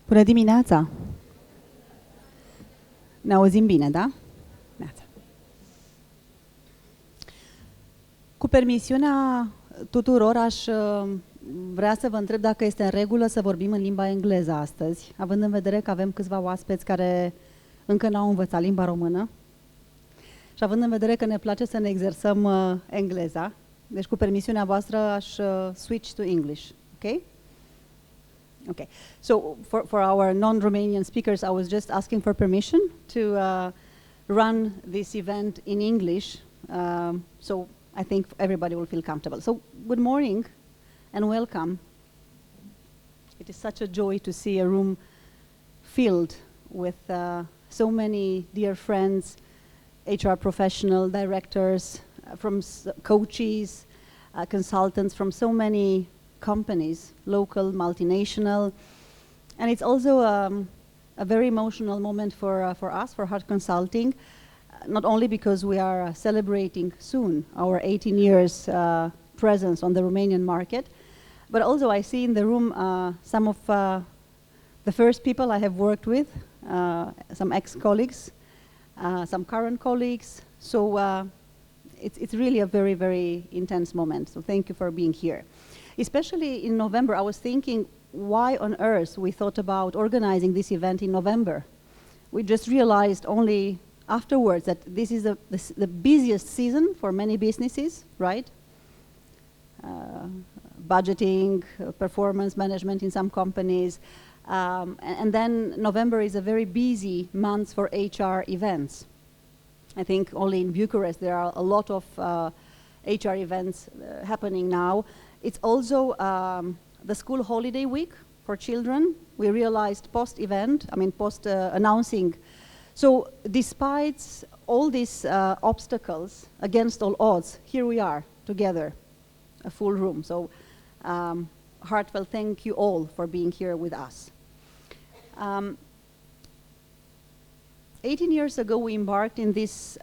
Bună dimineața! Ne auzim bine, da? Neața. Cu permisiunea tuturor, aș vrea să vă întreb dacă este în regulă să vorbim în limba engleză astăzi, având în vedere că avem câțiva oaspeți care încă n-au învățat limba română și având în vedere că ne place să ne exersăm engleza. Deci, cu permisiunea voastră, aș switch to English, ok? Okay, so for our non-Romanian speakers, I was just asking for permission to run this event in English, so I think everybody will feel comfortable. So, good morning and welcome. It is such a joy to see a room filled with so many dear friends, HR professional directors, from coaches, consultants from so many companies, local, multinational, and it's also a very emotional moment for us, for Hart Consulting, not only because we are celebrating soon our 18 years presence on the Romanian market, but also I see in the room some of the first people I have worked with, some ex-colleagues, some current colleagues, so it's really a very, very intense moment, so thank you for being here. Especially in November, I was thinking, why on earth we thought about organizing this event in November? We just realized only afterwards that this is the busiest season for many businesses, right? Budgeting, performance management in some companies, and then November is a very busy month for HR events. I think only in Bucharest there are a lot of HR events happening now. It's also the school holiday week for children. We realized post-event, post-announcing. So despite all these obstacles, against all odds, here we are together, a full room. So heartfelt thank you all for being here with us. 18 years ago, we embarked in this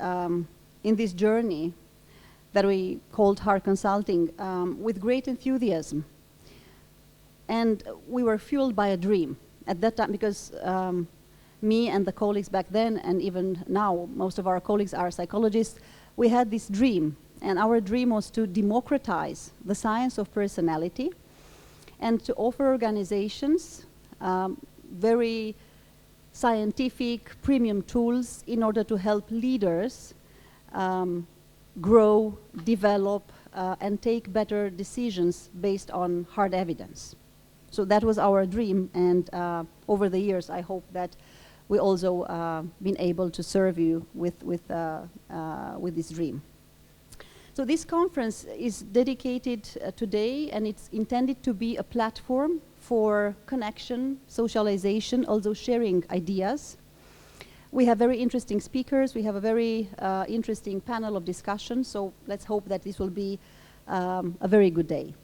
journey that we called Hart Consulting with great enthusiasm. And we were fueled by a dream at that time, because me and the colleagues back then, and even now, most of our colleagues are psychologists, we had this dream. And our dream was to democratize the science of personality and to offer organizations very scientific, premium tools in order to help leaders grow, develop, and take better decisions based on hard evidence. So that was our dream, and over the years I hope that we also been able to serve you with this dream. So this conference is dedicated today, and it's intended to be a platform for connection, socialization, also sharing ideas. We have very interesting speakers. We have a very interesting panel of discussion, so let's hope that this will be a very good day.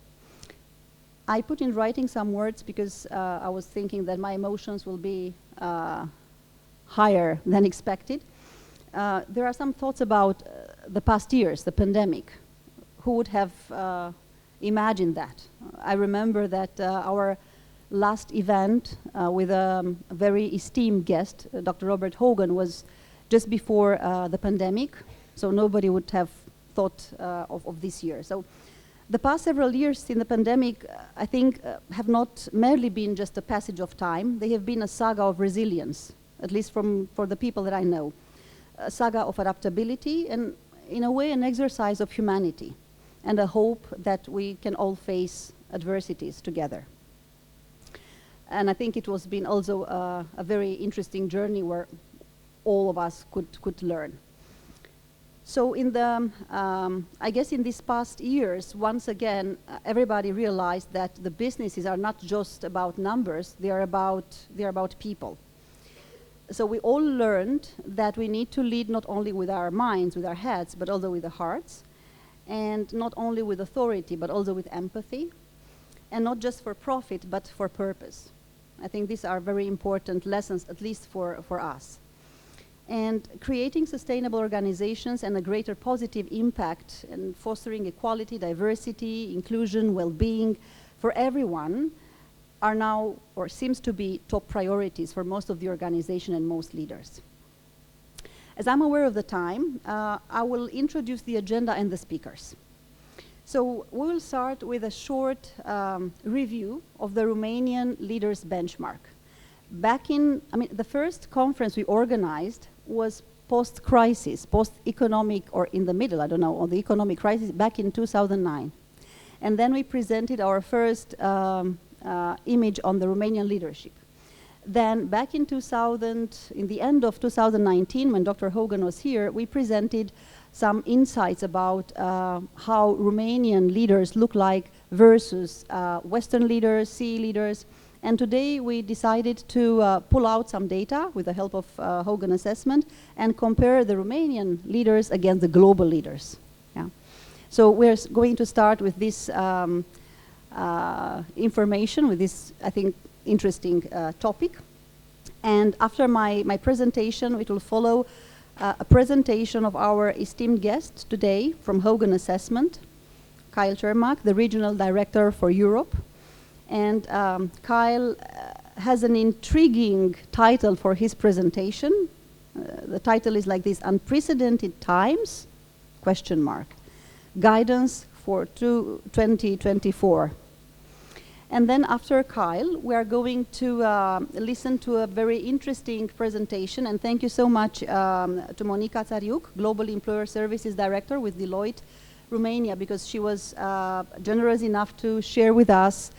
I put in writing some words because I was thinking that my emotions will be higher than expected. There are some thoughts about the past years, the pandemic. Who would have imagined that? I remember that our last event with a very esteemed guest, Dr. Robert Hogan, was just before the pandemic, so nobody would have thought of this year. So the past several years in the pandemic, I think, have not merely been just a passage of time. They have been a saga of resilience, at least for the people that I know. A saga of adaptability and, in a way, an exercise of humanity and a hope that we can all face adversities together. And I think it was been also a very interesting journey where all of us could learn. So in the, I guess in these past years, once again, everybody realized that the businesses are not just about numbers, they are about people. So we all learned that we need to lead not only with our minds, with our heads, but also with the hearts, and not only with authority, but also with empathy, and not just for profit, but for purpose. I think these are very important lessons, at least for us. And creating sustainable organizations and a greater positive impact and fostering equality, diversity, inclusion, well-being for everyone are now, or seems to be, top priorities for most of the organization and most leaders. As I'm aware of the time, I will introduce the agenda and the speakers. So we will start with a short review of the Romanian Leaders Benchmark. The first conference we organized was post-crisis, post-economic, or in the middle, I don't know, of the economic crisis back in 2009. And then we presented our first image on the Romanian leadership. Then back in the end of 2019, when Dr. Hogan was here, we presented some insights about how Romanian leaders look like versus Western leaders, CE leaders. And today we decided to pull out some data with the help of Hogan assessment and compare the Romanian leaders against the global leaders. Yeah. So we're going to start with this information, with this, I think, interesting topic. And after my presentation, it will follow a presentation of our esteemed guest today from Hogan Assessment, Kyle Chermak, the Regional Director for Europe. And Kyle has an intriguing title for his presentation. The title is like this: Unprecedented Times, ? Guidance for 2024. And then after Kyle, we are going to listen to a very interesting presentation. And thank you so much to Monica Țariuc, Global Employer Services Director with Deloitte Romania, because she was generous enough to share with us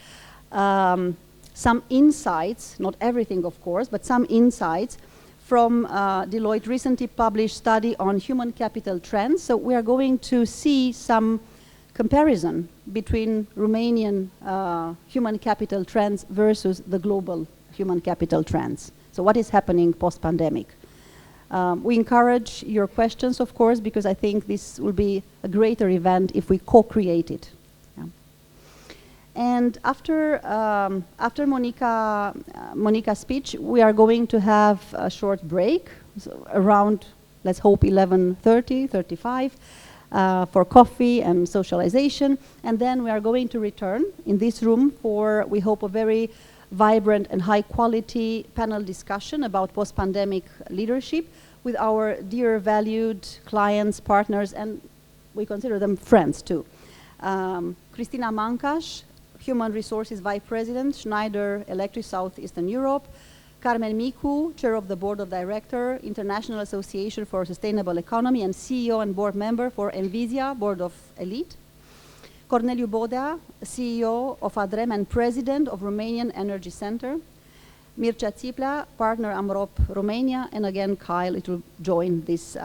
some insights, not everything of course, but some insights from Deloitte recently published study on human capital trends. So we are going to see some comparison between Romanian human capital trends versus the global human capital trends. So what is happening post-pandemic? We encourage your questions, of course, because I think this will be a greater event if we co-create it. Yeah. And after Monica's speech, we are going to have a short break, so around, let's hope, 11:30, 35. For coffee and socialization, and then we are going to return in this room for, we hope, a very vibrant and high-quality panel discussion about post-pandemic leadership with our dear valued clients, partners, and we consider them friends too. Cristina Mancaș, Human Resources Vice President, Schneider Electric Southeastern Europe. Carmen Micu, Chair of the Board of Directors, International Association for Sustainable Economy, and CEO and Board Member for Envisia, Board of Elite. Corneliu Bodea, CEO of ADREM and President of Romanian Energy Center. Mircea Țiplea, Partner Amrop Romania, and again Kyle will join this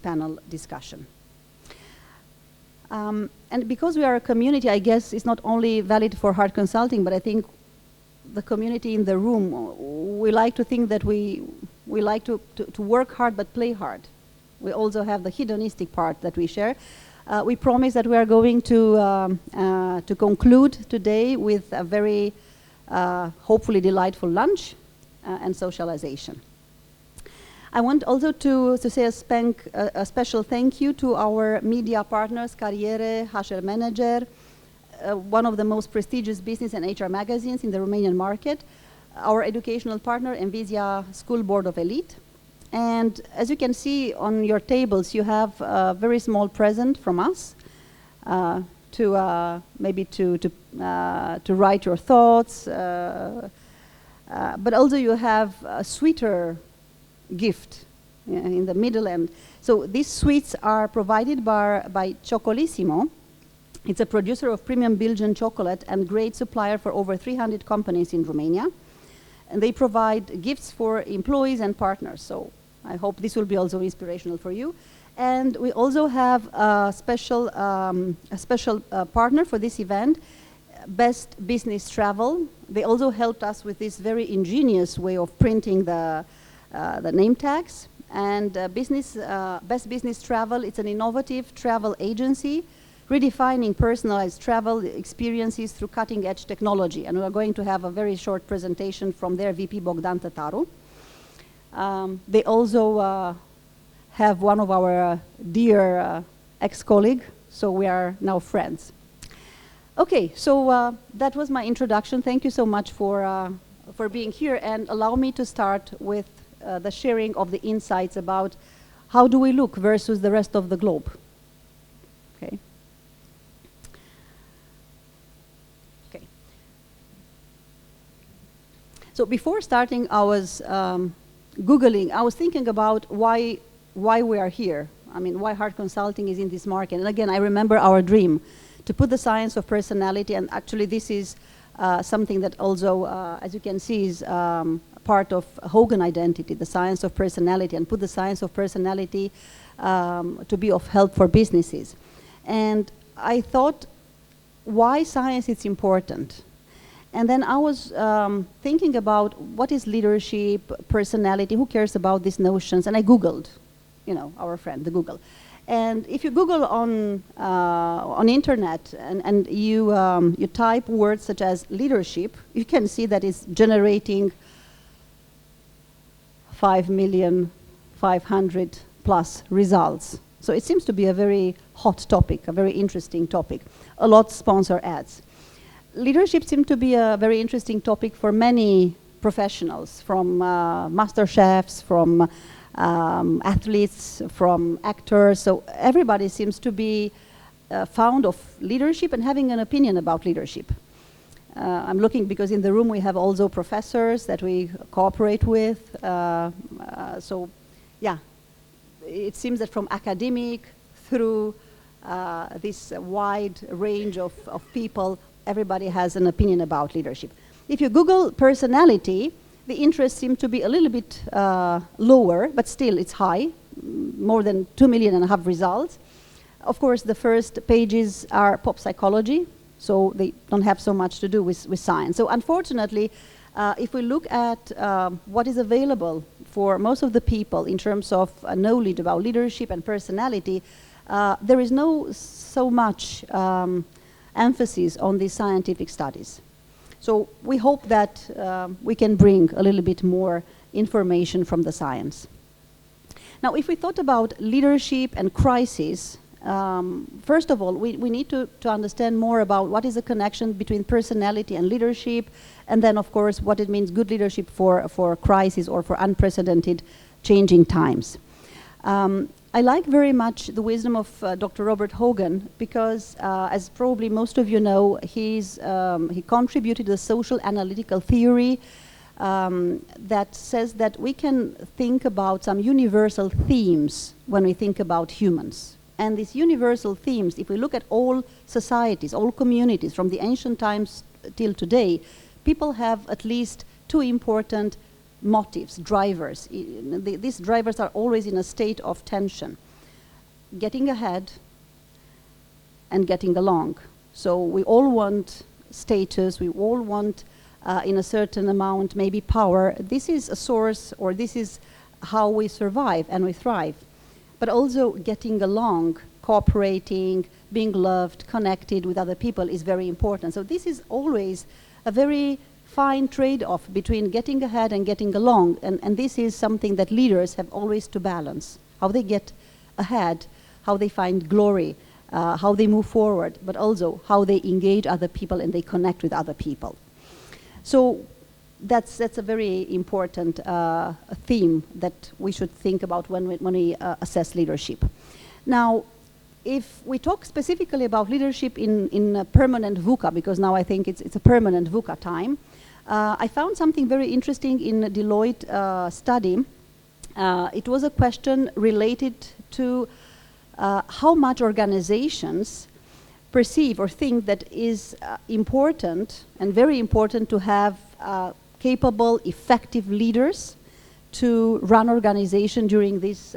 panel discussion. And because we are a community, I guess it's not only valid for Hart Consulting, but I think the community in the room, we like to think that we like to work hard but play hard. We also have the hedonistic part that we share. We promise that we are going to conclude today with a very hopefully delightful lunch and socialization. I want also to say a special thank you to our media partners, Cariere, HR Manager, one of the most prestigious business and HR magazines in the Romanian market, our educational partner, Envisia School Board of Elite. And as you can see on your tables, you have a very small present from us to write your thoughts, but also you have a sweeter gift in the middle end. So these sweets are provided by Cioccolissimo. It's a producer of premium Belgian chocolate and great supplier for over 300 companies in Romania. And they provide gifts for employees and partners. So I hope this will be also inspirational for you. And we also have a special partner for this event, Best Business Travel. They also helped us with this very ingenious way of printing the name tags. And Best Business Travel, it's an innovative travel agency redefining personalized travel experiences through cutting-edge technology. And we are going to have a very short presentation from their VP, Bogdan Tătaru. They also have one of our dear ex-colleagues, so we are now friends. Okay, so that was my introduction. Thank you so much for being here, and allow me to start with the sharing of the insights about how do we look versus the rest of the globe. Okay. Okay. So before starting, I was Googling. I was thinking about why we are here. I mean, why Hart Consulting is in this market. And again, I remember our dream to put the science of personality, and actually this is something that also, as you can see, is part of Hogan identity, the science of personality, and put the science of personality to be of help for businesses. And I thought, why science is important? And then I was thinking about what is leadership, personality, who cares about these notions? And I Googled, you know, our friend, the Google. And if you Google on internet and you type words such as leadership, you can see that it's generating 5,500,000 plus results. So it seems to be a very hot topic, a very interesting topic. A lot sponsor ads. Leadership seems to be a very interesting topic for many professionals, from master chefs, from athletes, from actors. So everybody seems to be fond of leadership and having an opinion about leadership. I'm looking because in the room we have also professors that we cooperate with. So yeah, it seems that from academic through this wide range of people, everybody has an opinion about leadership. If you Google personality, the interest seems to be a little bit lower, but still it's high, more than 2.5 million results. Of course, the first pages are pop psychology, so they don't have so much to do with science. So unfortunately, if we look at what is available for most of the people in terms of knowledge about leadership and personality, there is no so much emphasis on the scientific studies. So we hope that we can bring a little bit more information from the science. Now, if we thought about leadership and crisis, first of all, we need to understand more about what is the connection between personality and leadership, and then, of course, what it means good leadership for crisis or for unprecedented changing times. I like very much the wisdom of Dr. Robert Hogan because, as probably most of you know, he contributed to the social analytical theory that says that we can think about some universal themes when we think about humans. And these universal themes, if we look at all societies, all communities, from the ancient times till today, people have at least two important motives, drivers. These drivers are always in a state of tension. Getting ahead and getting along. So we all want status, we all want in a certain amount maybe power. This is a source, or this is how we survive and we thrive. But also getting along, cooperating, being loved, connected with other people is very important. So this is always a very fine trade-off between getting ahead and getting along, and this is something that leaders have always to balance. How they get ahead, how they find glory, how they move forward, but also how they engage other people and they connect with other people. So that's a very important theme that we should think about when we assess leadership. Now, if we talk specifically about leadership in a permanent VUCA, because now I think it's a permanent VUCA time, I found something very interesting in a Deloitte study. It was a question related to how much organizations perceive or think that is important and very important to have capable, effective leaders to run organization during these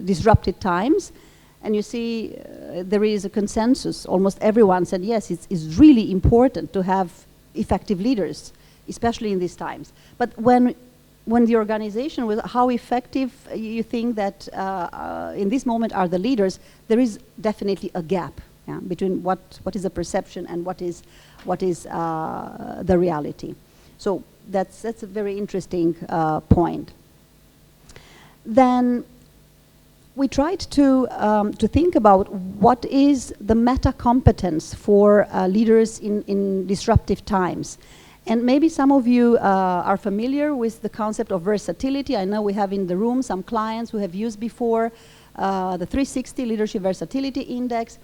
disrupted times. And you see there is a consensus. Almost everyone said, yes, it's really important to have effective leaders, especially in these times. But when the organization was, how effective you think that in this moment are the leaders, there is definitely a gap between what is the perception and what is the reality. So that's a very interesting point. Then we tried to think about what is the meta competence for leaders in disruptive times. And maybe some of you are familiar with the concept of versatility. I know we have in the room some clients who have used before the 360 Leadership Versatility Index.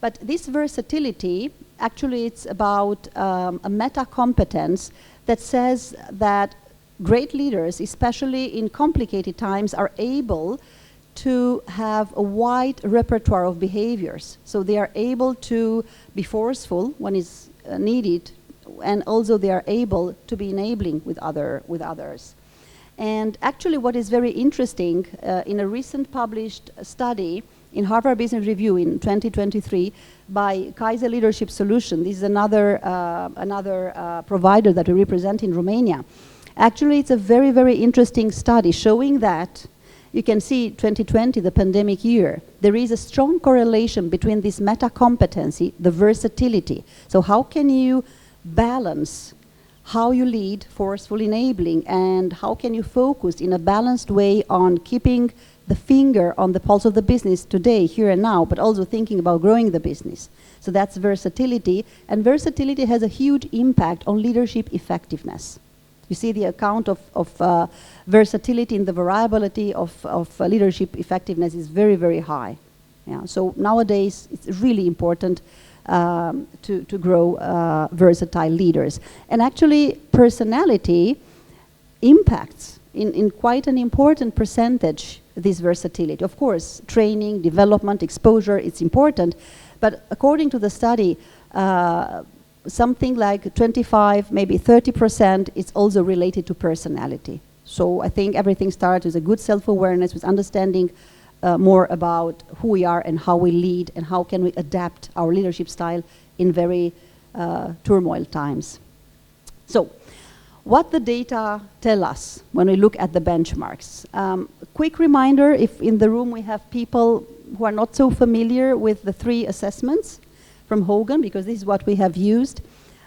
But this versatility, actually it's about a meta competence that says that great leaders, especially in complicated times, are able to have a wide repertoire of behaviors. So they are able to be forceful when it's needed, and also they are able to be enabling with others. And actually what is very interesting, in a recent published study in Harvard Business Review in 2023 by Kaiser Leadership Solution, this is another provider that we represent in Romania. Actually, it's a very, very interesting study showing that you can see 2020, the pandemic year, there is a strong correlation between this meta competency, the versatility. So how can you balance how you lead, forceful enabling, and how can you focus in a balanced way on keeping the finger on the pulse of the business today, here and now, but also thinking about growing the business. So that's versatility, and versatility has a huge impact on leadership effectiveness. You see the account of versatility in the variability of leadership effectiveness is very, very high. Yeah, so nowadays it's really important to grow versatile leaders. And actually personality impacts in quite an important percentage this versatility. Of course, training, development, exposure, it's important, but according to the study, something like 25, maybe 30% is also related to personality. So I think everything starts with a good self-awareness, with understanding more about who we are and how we lead and how can we adapt our leadership style in very turmoil times. So what the data tell us when we look at the benchmarks. Quick reminder, if in the room we have people who are not so familiar with the 3 assessments from Hogan, because this is what we have used.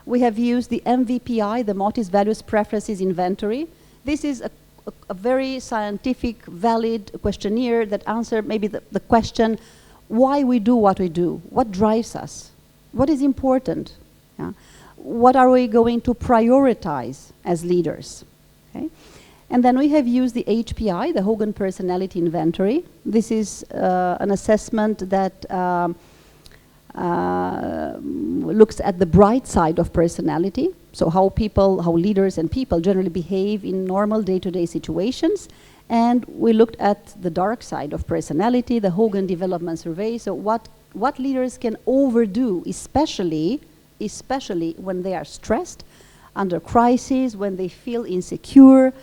We have used the MVPI, the Motives, Values, Preferences Inventory. This is a very scientific, valid questionnaire that answers maybe the question, why we do what we do, what drives us, what is important, yeah? What are we going to prioritize as leaders, okay? And then we have used the HPI, the Hogan Personality Inventory. This is an assessment that looks at the bright side of personality, so how leaders and people generally behave in normal day-to-day situations. And we looked at the dark side of personality, the Hogan Development Survey, so what leaders can overdo, especially when they are stressed, under crisis, when they feel insecure,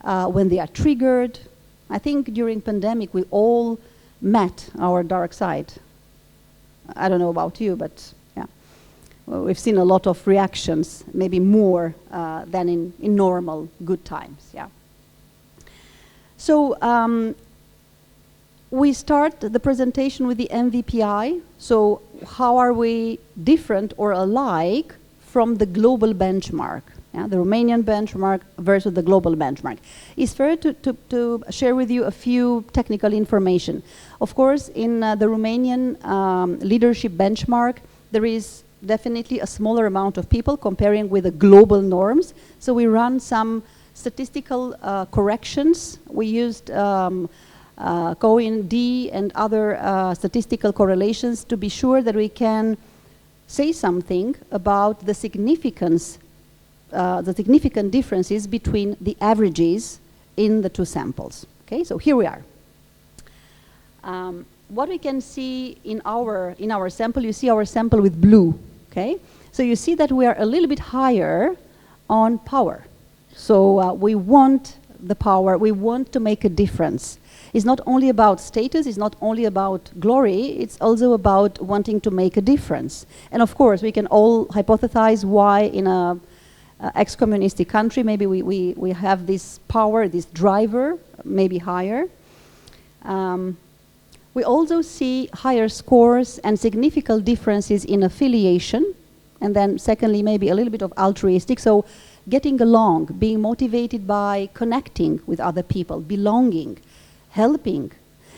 when they are triggered. I think during pandemic we all met our dark side. I don't know about you, but yeah, well, we've seen a lot of reactions, maybe more than in normal good times. Yeah. So we start the presentation with the MVPI. So how are we different or alike from the global benchmark? Yeah, the Romanian benchmark versus the global benchmark. It's fair to share with you a few technical information. Of course, in the Romanian leadership benchmark, there is definitely a smaller amount of people comparing with the global norms. So we run some statistical corrections. We used COIN-D and other statistical correlations to be sure that we can say something about the significant differences between the averages in the 2 samples. Okay, so here we are. What we can see in our sample, you see our sample with blue. Okay, so you see that we are a little bit higher on power. So we want the power, we want to make a difference. It's not only about status, it's not only about glory, it's also about wanting to make a difference. And of course, we can all hypothesize why in a ex-communistic country, maybe we have this power, this driver, maybe higher. We also see higher scores and significant differences in affiliation. And then secondly, maybe a little bit of altruistic. So getting along, being motivated by connecting with other people, belonging, helping.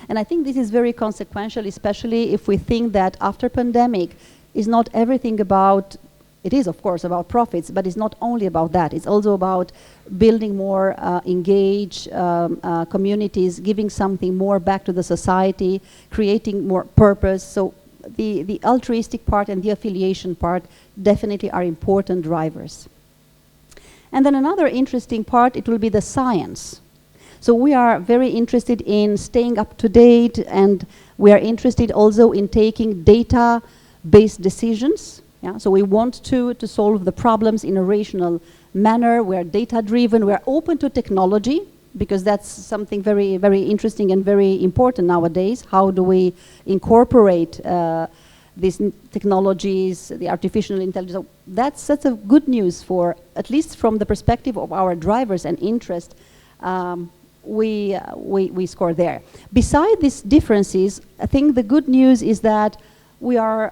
And I think this is very consequential, especially if we think that after pandemic is not everything about, it is of course about profits, but it's not only about that. It's also about building more engaged communities, giving something more back to the society, creating more purpose. So the altruistic part and the affiliation part definitely are important drivers. And then another interesting part, it will be the science. So we are very interested in staying up to date, and we are interested also in taking data-based decisions. Yeah? So we want to solve the problems in a rational manner. We are data-driven. We are open to technology, because that's something very, very interesting and very important nowadays. How do we incorporate these technologies, the artificial intelligence? So that's a good news for, at least from the perspective of our drivers and interest, we score there. Beside these differences, I think the good news is that we are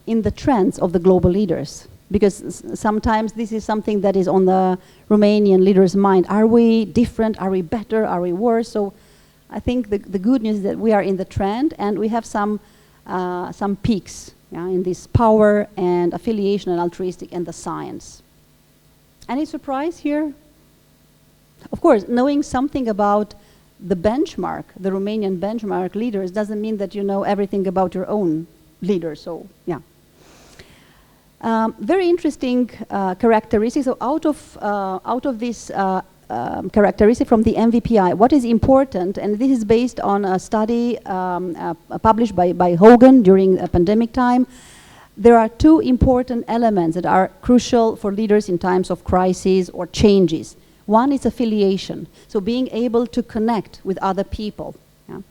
in the trends of the global leaders, because sometimes this is something that is on the Romanian leaders' mind. Are we different? Are we better? Are we worse? So I think the good news is that we are in the trend, and we have some peaks, yeah, in this power and affiliation and altruistic and the science. Any surprise here? Of course, knowing something about the benchmark, the Romanian benchmark leaders, doesn't mean that you know everything about your own leader. So, yeah. Very interesting characteristics. So out of this characteristic from the MVPI, what is important, and this is based on a study published by Hogan during a pandemic time. There are two important elements that are crucial for leaders in times of crisis or changes. One is affiliation, so being able to connect with other people, yeah?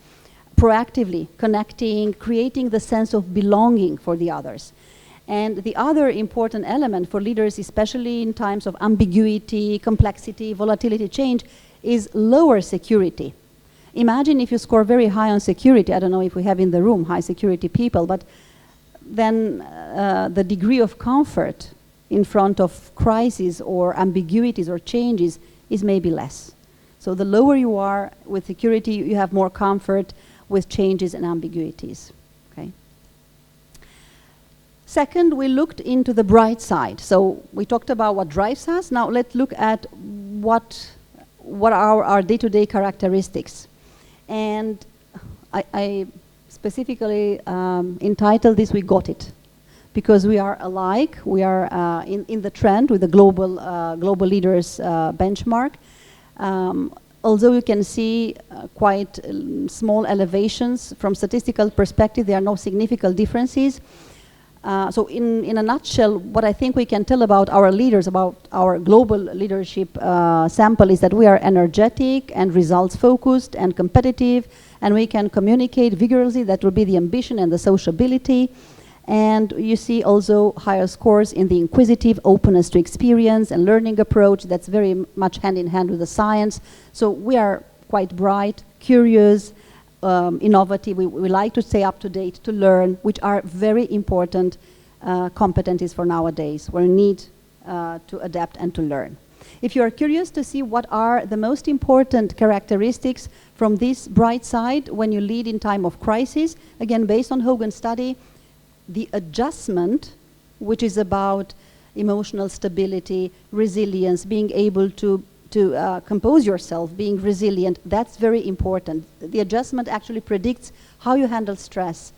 Proactively connecting, creating the sense of belonging for the others. And the other important element for leaders, especially in times of ambiguity, complexity, volatility, change, is lower security. Imagine if you score very high on security. I don't know if we have in the room high security people, but then the degree of comfort in front of crises or ambiguities or changes is maybe less. So the lower you are with security, you have more comfort with changes and ambiguities. Okay. Second, we looked into the bright side. So we talked about what drives us. Now let's look at what are our day-to-day characteristics. And I specifically entitled this, "We Got It." Because we are alike, we are in the trend with the global leaders benchmark. Although you can see quite small elevations from statistical perspective, there are no significant differences. So in a nutshell, what I think we can tell about our leaders, about our global leadership sample, is that we are energetic and results focused and competitive, and we can communicate vigorously. That will be the ambition and the sociability. And you see also higher scores in the inquisitive, openness to experience and learning approach. That's very much hand in hand with the science. So we are quite bright, curious, innovative. We like to stay up to date, to learn, which are very important competencies for nowadays, where we need to adapt and to learn. If you are curious to see what are the most important characteristics from this bright side when you lead in time of crisis, again, based on Hogan's study, the adjustment, which is about emotional stability, resilience, being able to compose yourself, being resilient, that's very important. The adjustment actually predicts how you handle stress,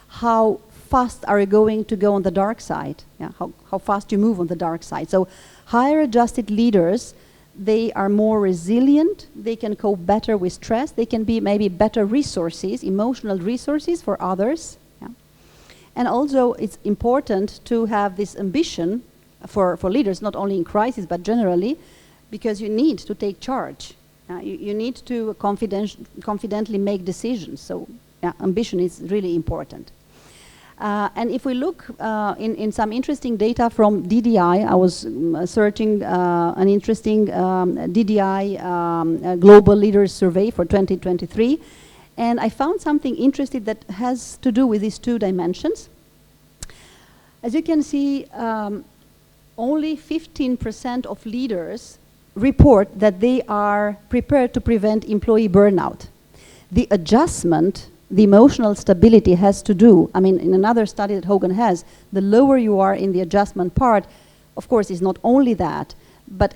how fast are you going to go on the dark side, yeah, how fast you move on the dark side. So higher adjusted leaders, they are more resilient, they can cope better with stress, they can be maybe better resources, emotional resources for others. And also, it's important to have this ambition for leaders, not only in crisis, but generally, because you need to take charge. You need to confidently make decisions. So yeah, ambition is really important. And if we look in some interesting data from DDI, I was searching an interesting DDI Global Leaders Survey for 2023. And I found something interesting that has to do with these two dimensions. As you can see, only 15% of leaders report that they are prepared to prevent employee burnout. The adjustment, the emotional stability has to do, I mean, in another study that Hogan has, the lower you are in the adjustment part, of course, is not only that, but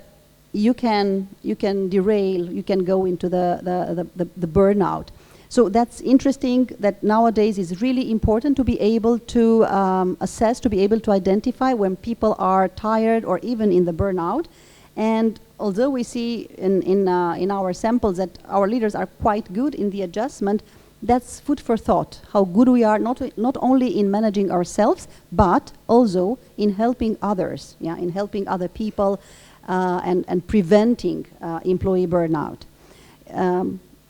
you can derail, you can go into the burnout. So that's interesting that nowadays is really important to be able to assess, to be able to identify when people are tired or even in the burnout. And although we see in our samples that our leaders are quite good in the adjustment, that's food for thought, how good we are, not only in managing ourselves, but also in helping others, in helping other people and preventing employee burnout.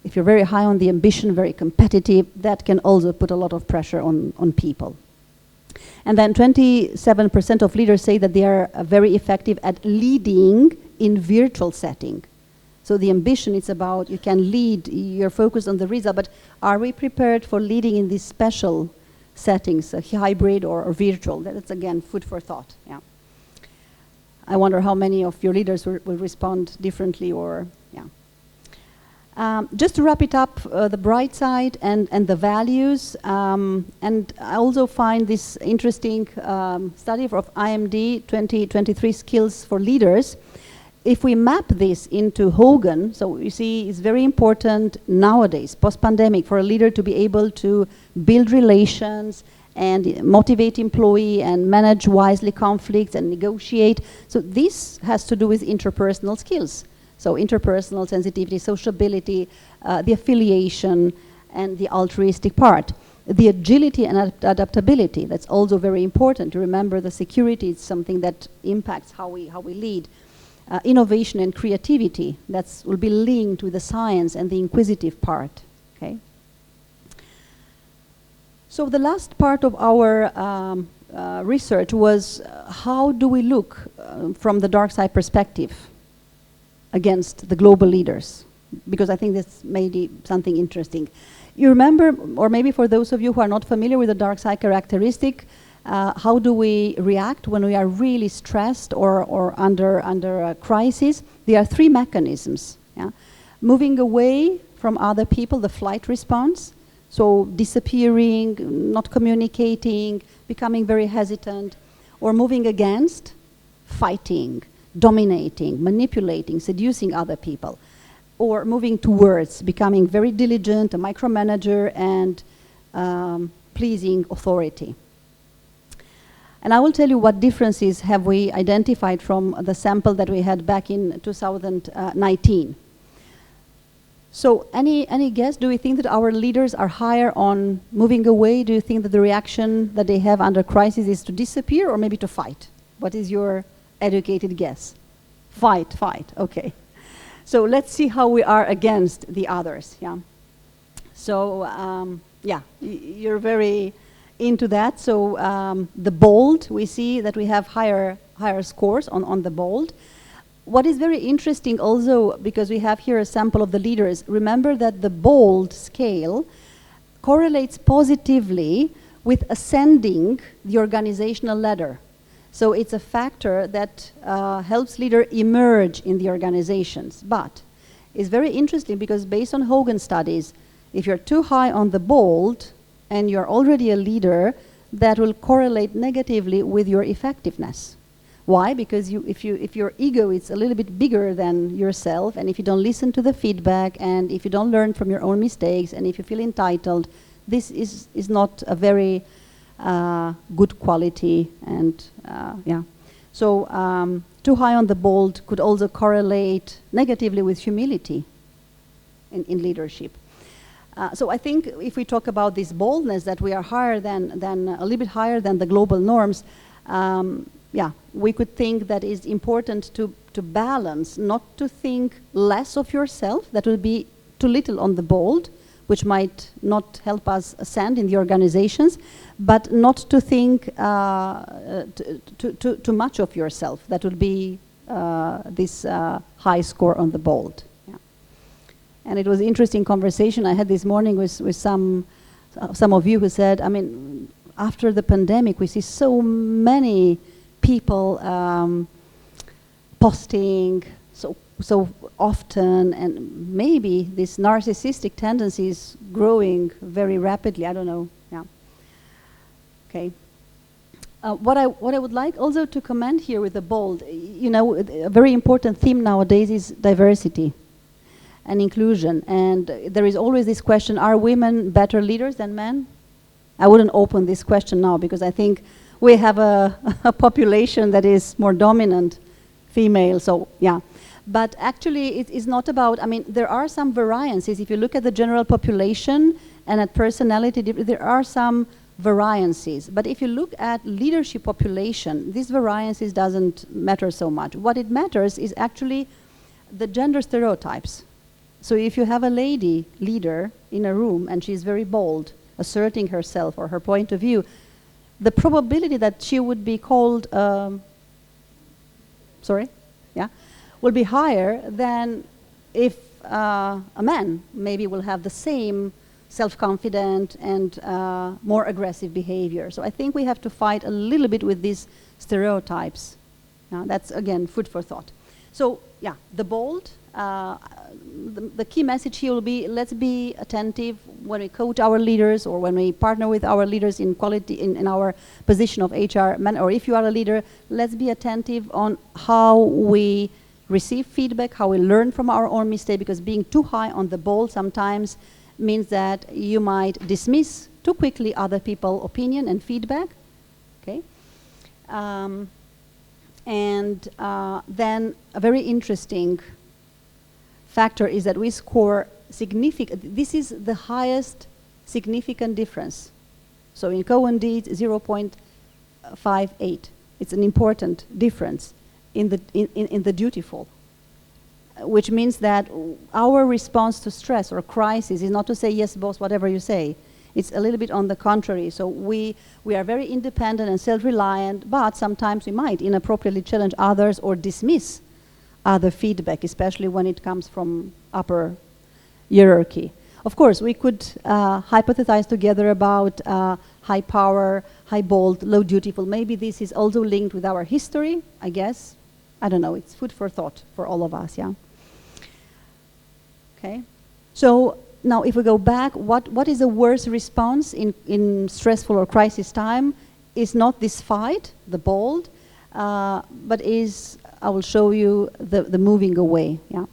If you're very high on the ambition, very competitive, that can also put a lot of pressure on people. And then 27% of leaders say that they are very effective at leading in virtual setting. So the ambition is about you can lead, you're focused on the result, but are we prepared for leading in these special settings, hybrid or virtual? That's again food for thought. Yeah. I wonder how many of your leaders will respond differently or, yeah. Just to wrap it up, the bright side and the values, and I also find this interesting study of IMD 2023 skills for leaders. If we map this into Hogan, so you see it's very important nowadays, post-pandemic, for a leader to be able to build relations and motivate employee and manage wisely conflicts and negotiate. So this has to do with interpersonal skills. So interpersonal sensitivity, sociability, the affiliation, and the altruistic part. The agility and adaptability, that's also very important. To remember the security is something that impacts how we lead. Innovation and creativity, that will be linked with the science and the inquisitive part. Okay. So the last part of our research was how do we look from the dark side perspective against the global leaders, because I think this may be something interesting. You remember, or maybe for those of you who are not familiar with the dark side characteristic, how do we react when we are really stressed or under a crisis? There are three mechanisms. Yeah? Moving away from other people, the flight response, so disappearing, not communicating, becoming very hesitant, or moving against, fighting, dominating, manipulating, seducing other people, or moving towards, becoming very diligent, a micromanager, and pleasing authority. And I will tell you what differences have we identified from the sample that we had back in 2019. So any guess? Do we think that our leaders are higher on moving away? Do you think that the reaction that they have under crisis is to disappear or maybe to fight? What is your educated guess? Fight, okay. So let's see how we are against the others, yeah? So, yeah, you're very into that. So the bold, we see that we have higher scores on the bold. What is very interesting also, because we have here a sample of the leaders, remember that the bold scale correlates positively with ascending the organizational ladder. So it's a factor that helps leader emerge in the organizations. But it's very interesting because based on Hogan studies, if you're too high on the bold and you're already a leader, that will correlate negatively with your effectiveness. Why? Because if your ego is a little bit bigger than yourself, and if you don't listen to the feedback, and if you don't learn from your own mistakes, and if you feel entitled, this is not a very good quality. And yeah, so too high on the bold could also correlate negatively with humility in leadership. So I think if we talk about this boldness, that we are higher than a little bit higher than the global norms, yeah, we could think that it's important to balance, not to think less of yourself, that will be too little on the bold, which might not help us ascend in the organizations, but not to think too much of yourself. That would be this high score on the bold. Yeah. And it was an interesting conversation I had this morning with some of you who said, I mean, after the pandemic, we see so many people posting, so so often, and maybe this narcissistic tendency is growing very rapidly. I don't know. Yeah. Okay. What I would like also to comment here with the bold, you know, a very important theme nowadays is diversity and inclusion. And there is always this question: are women better leaders than men? I wouldn't open this question now because I think we have a population that is more dominant female. So yeah. But actually, it is not about, I mean, there are some variances. If you look at the general population and at personality, there are some variances. But if you look at leadership population, these variances doesn't matter so much. What it matters is actually the gender stereotypes. So if you have a lady leader in a room and she's very bold, asserting herself or her point of view, the probability that she would be called, will be higher than if a man maybe will have the same self-confident and more aggressive behavior. So I think we have to fight a little bit with these stereotypes. That's, again, food for thought. So, yeah, the bold, the key message here will be, let's be attentive when we coach our leaders or when we partner with our leaders in quality, in our position of HR man, or if you are a leader, let's be attentive on how we receive feedback, how we learn from our own mistake, because being too high on the bold sometimes means that you might dismiss too quickly other people's opinion and feedback. Okay, then a very interesting factor is that we score significant. This is the highest significant difference. So in Co-and-Deed, 0.58. It's an important difference in the dutiful, which means that our response to stress or crisis is not to say, yes, boss, whatever you say. It's a little bit on the contrary. So we are very independent and self-reliant, but sometimes we might inappropriately challenge others or dismiss other feedback, especially when it comes from upper hierarchy. Of course, we could hypothesize together about high power, high bold, low dutiful. Maybe this is also linked with our history, I guess. I don't know, it's food for thought for all of us, yeah? Okay, so now if we go back, what is the worst response in stressful or crisis time is not this fight, the bold, but is, I will show you the moving away, yeah?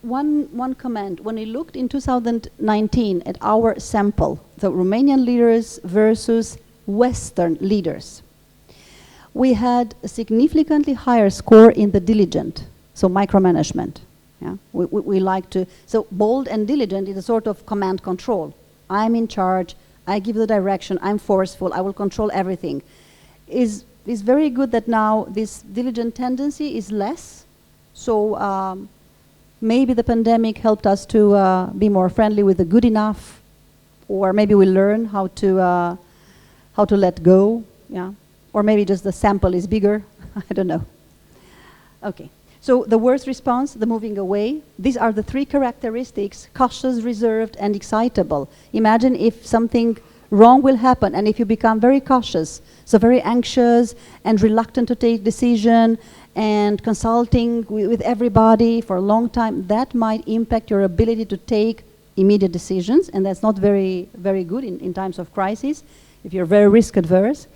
One comment, when we looked in 2019 at our sample, the Romanian leaders versus Western leaders, we had a significantly higher score in the diligent, so micromanagement. Yeah? We like to, so bold and diligent is a sort of command control. I'm in charge, I give the direction, I'm forceful, I will control everything. It's very good that now this diligent tendency is less, so maybe the pandemic helped us to be more friendly with the good enough, or maybe we learn how to let go, yeah? Or maybe just the sample is bigger, I don't know. Okay, so the worst response, the moving away. These are the three characteristics: cautious, reserved, and excitable. Imagine if something wrong will happen and if you become very cautious, so very anxious and reluctant to take decision and consulting with everybody for a long time, that might impact your ability to take immediate decisions, and that's not very, very good in times of crisis, if you're very risk adverse.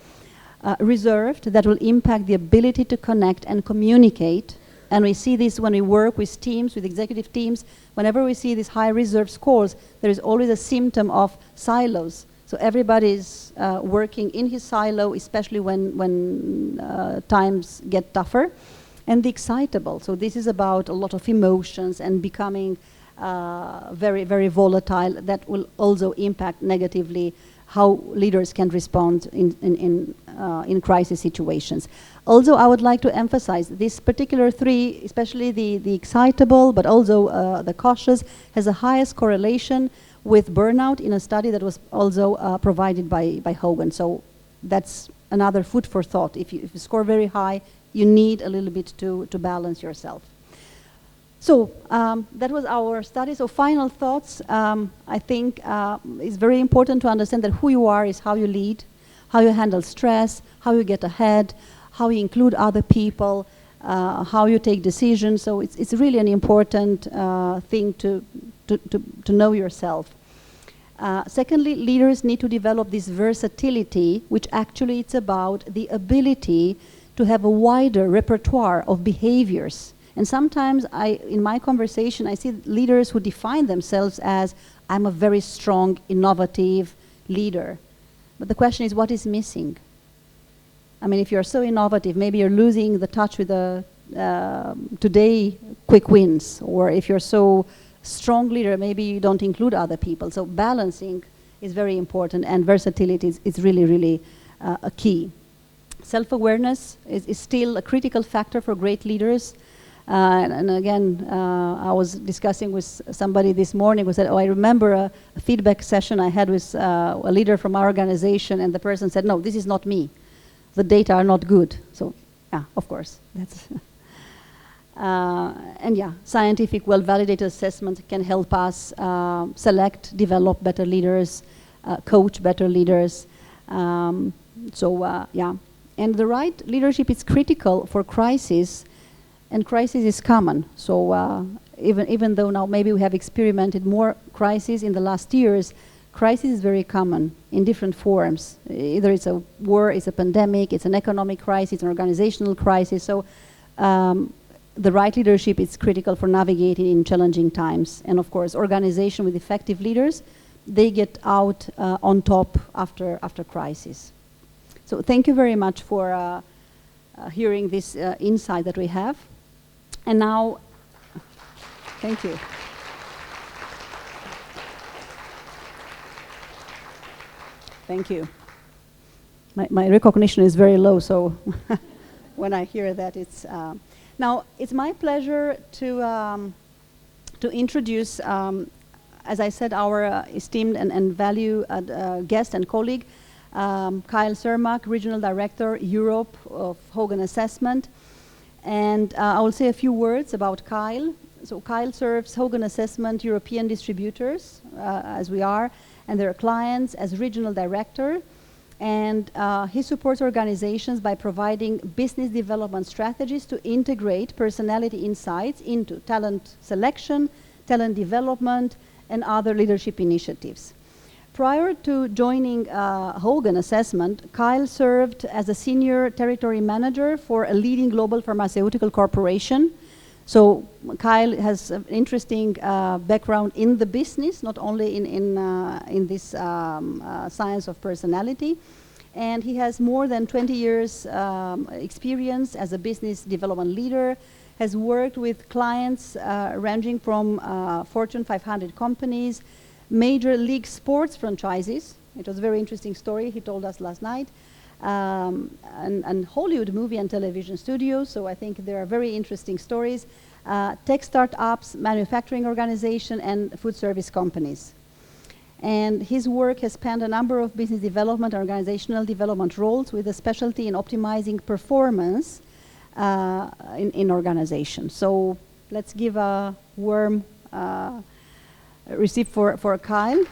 Reserved, that will impact the ability to connect and communicate. And we see this when we work with teams, with executive teams. Whenever we see these high reserve scores, there is always a symptom of silos. So everybody's working in his silo, especially when times get tougher. And the excitable, so this is about a lot of emotions and becoming very, very volatile. That will also impact negatively how leaders can respond in crisis situations. Also, I would like to emphasize this particular three, especially the excitable, but also the cautious, has the highest correlation with burnout in a study that was also provided by Hogan. So that's another food for thought. If you score very high, you need a little bit to balance yourself. So that was our study. So final thoughts, I think it's very important to understand that who you are is how you lead, how you handle stress, how you get ahead, how you include other people, how you take decisions. So it's really an important thing to know yourself. Secondly, leaders need to develop this versatility, which actually it's about the ability to have a wider repertoire of behaviors. And sometimes in my conversation, I see leaders who define themselves as, I'm a very strong, innovative leader. But the question is, what is missing? I mean, if you're so innovative, maybe you're losing the touch with the today quick wins. Or if you're so strong leader, maybe you don't include other people. So balancing is very important, and versatility is really, really a key. Self-awareness is still a critical factor for great leaders. And again, I was discussing with somebody this morning who said, oh, I remember a feedback session I had with a leader from our organization, and the person said, no, this is not me. The data are not good. So, yeah, of course, that's... and yeah, scientific, well-validated assessment can help us select, develop better leaders, coach better leaders. Yeah. And the right leadership is critical for crisis, and crisis is common. So even though now maybe we have experimented more crises in the last years, crisis is very common in different forms. Either it's a war, it's a pandemic, it's an economic crisis, it's an organizational crisis. So the right leadership is critical for navigating in challenging times. And of course, organization with effective leaders, they get out on top after crisis. So thank you very much for hearing this insight that we have. And now, thank you. Thank you. My recognition is very low, so when I hear that, it's... Now, it's my pleasure to introduce, as I said, our esteemed and valued guest and colleague, Kyle Cermak, Regional Director, Europe of Hogan Assessment. And I will say a few words about Kyle. So Kyle serves Hogan Assessment European distributors, as we are, and their clients as Regional Director. And he supports organizations by providing business development strategies to integrate personality insights into talent selection, talent development, and other leadership initiatives. Prior to joining Hogan Assessment, Kyle served as a senior territory manager for a leading global pharmaceutical corporation. So Kyle has an interesting background in the business, not only in this science of personality. And he has more than 20 years experience as a business development leader, has worked with clients ranging from Fortune 500 companies, major league sports franchises. It was a very interesting story he told us last night. And Hollywood movie and television studios, so I think there are very interesting stories. Tech startups, manufacturing organization, and food service companies. And his work has spanned a number of business development and organizational development roles with a specialty in optimizing performance in organizations. So let's give a warm receipt for Kyle.